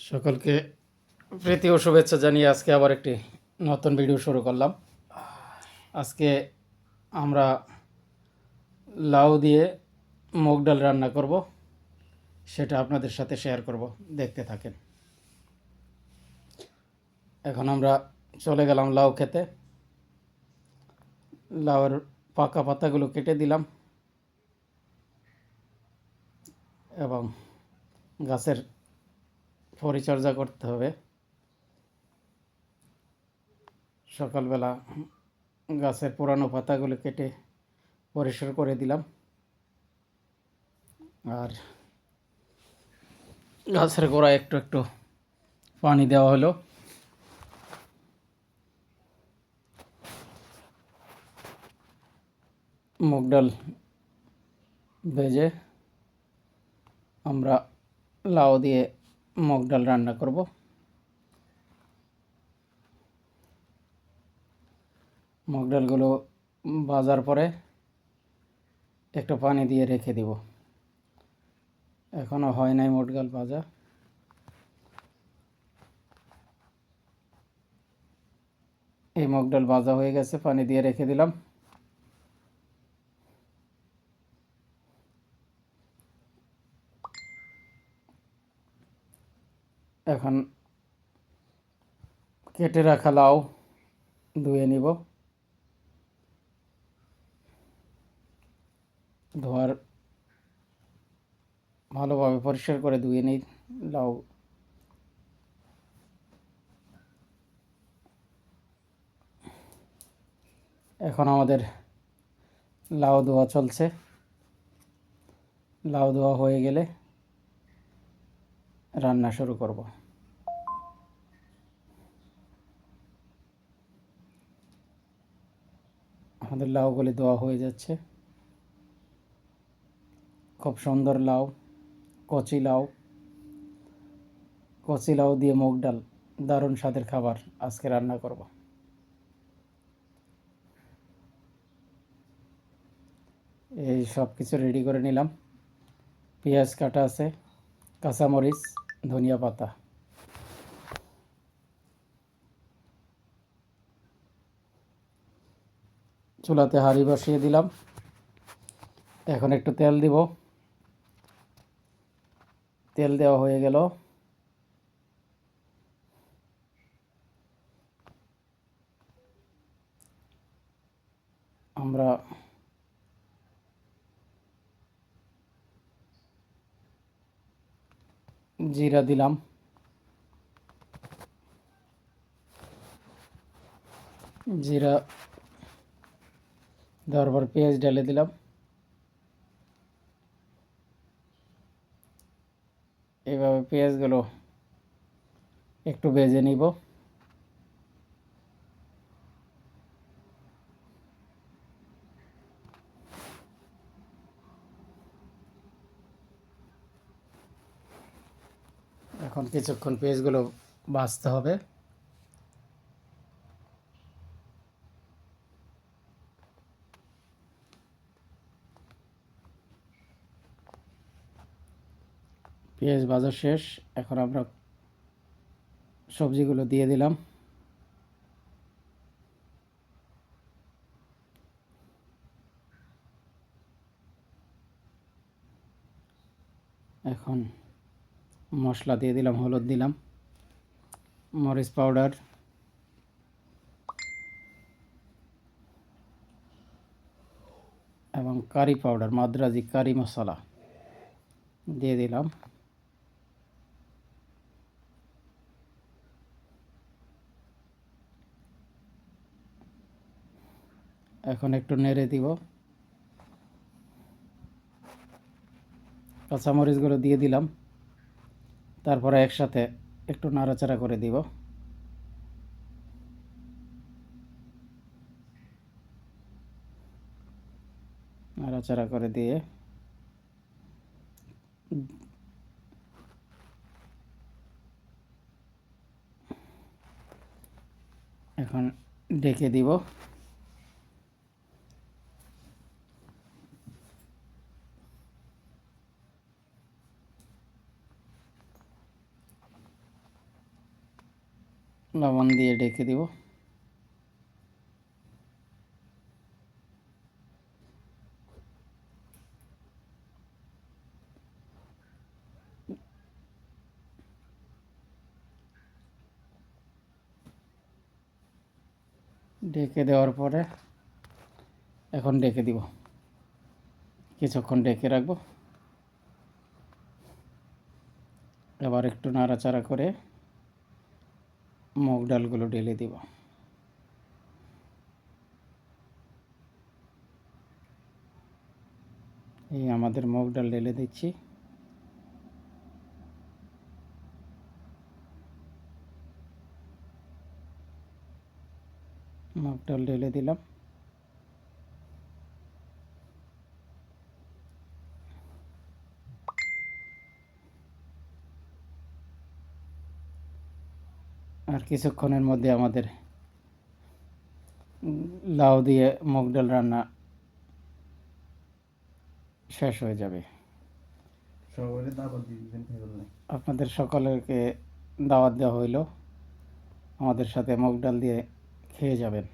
সকলকে প্রীতি ও শুভেচ্ছা জানিয়ে আজকে আবার একটি নতুন ভিডিও শুরু করলাম। আজকে আমরা লাউ দিয়ে মুগ ডাল রান্না করব, সেটা আপনাদের সাথে শেয়ার করব, দেখতে থাকেন। এখন আমরা চলে গেলাম লাউ খেতে। লাউয়ের পাকা পাতাগুলো কেটে দিলাম এবং গাছের পরিচর্যা করতে হবে। সকালবেলা গাছের পুরানো পাতাগুলো কেটে পরিষ্কার করে দিলাম, আর গাছের গোড়ায় একটু একটু পানি দেওয়া হলো। মুগ ডাল ভেজে আমরা লাউ দিয়ে মুগ ডাল রান্না করব। মুগ ডালগুলো ভাজার পরে একটু পানি দিয়ে রেখে দিব। এখনও হয় নাই মুগ ডাল ভাজা। এই মুগ ডাল ভাজা হয়ে গেছে, পানি দিয়ে রেখে দিলাম। এখন কেটে রাখা লাউ ধুয়ে নিব। ধোয়ার ভালোভাবে পরিষ্কার করে ধুয়ে নিই লাউ। এখন আমাদের লাউ ধোয়া চলছে। লাউ ধোয়া হয়ে গেলে রান্না শুরু করব। আমাদের লাউগুলি ধোয়া হয়ে যাচ্ছে। খুব সুন্দর লাউ, কচি লাউ। কচি লাউ দিয়ে মুগ ডাল, দারুণ স্বাদের খাবার আজকে রান্না করব। এই সব কিছু রেডি করে নিলাম। পেঁয়াজ কাটা আছে, কাঁচামরিচ, ধনিয়া পাতা। চুলাতে হাঁড়ি বসিয়ে দিলাম। এখন একটু তেল দিব। তেল দেওয়া হয়ে গেল। আমরা জিরা দিলাম। জিরা দেওয়ার পর পেঁয়াজ ঢেলে দিলাম। এইভাবে পেঁয়াজগুলো একটু ভেজে নিব। এখন কিছুক্ষণ পেঁয়াজগুলো ভাজতে হবে। পেঁয়াজ ভাজা শেষ। এখন আমরা সবজিগুলো দিয়ে দিলাম। এখন মশলা দিয়ে দিলাম। হলুদ দিলাম, মরিচ পাউডার, এবং কারি পাউডার, মাদ্রাজি কারি মশলা দিয়ে দিলাম। এখন একটু নেড়ে দিব। কাঁচামরিচগুলো দিয়ে দিলাম। তারপরে একসাথে একটু নাড়াচাড়া করে দিব। নাড়াচাড়া করে দিয়ে এখন ঢেকে দিব। লবণ দিয়ে ঢেকে দিব। ঢেকে দেওয়ার পরে এখন ঢেকে দিব, কিছুক্ষণ ঢেকে রাখবো। এবার একটু নাড়াচাড়া করে মুগ ডালগুলো ঢেলে দিব। এই আমাদের মুগ ডাল ঢেলে দিচ্ছি। মুগ ডাল ঢেলে দিলাম। আর কিছুক্ষণের মধ্যে আমাদের লাউ দিয়ে মুগ ডাল রান্না শেষ হয়ে যাবে। আপনাদের সকলকে দাওয়াত দেওয়া হইল, আমাদের সাথে মুগ ডাল দিয়ে খেয়ে যাবেন।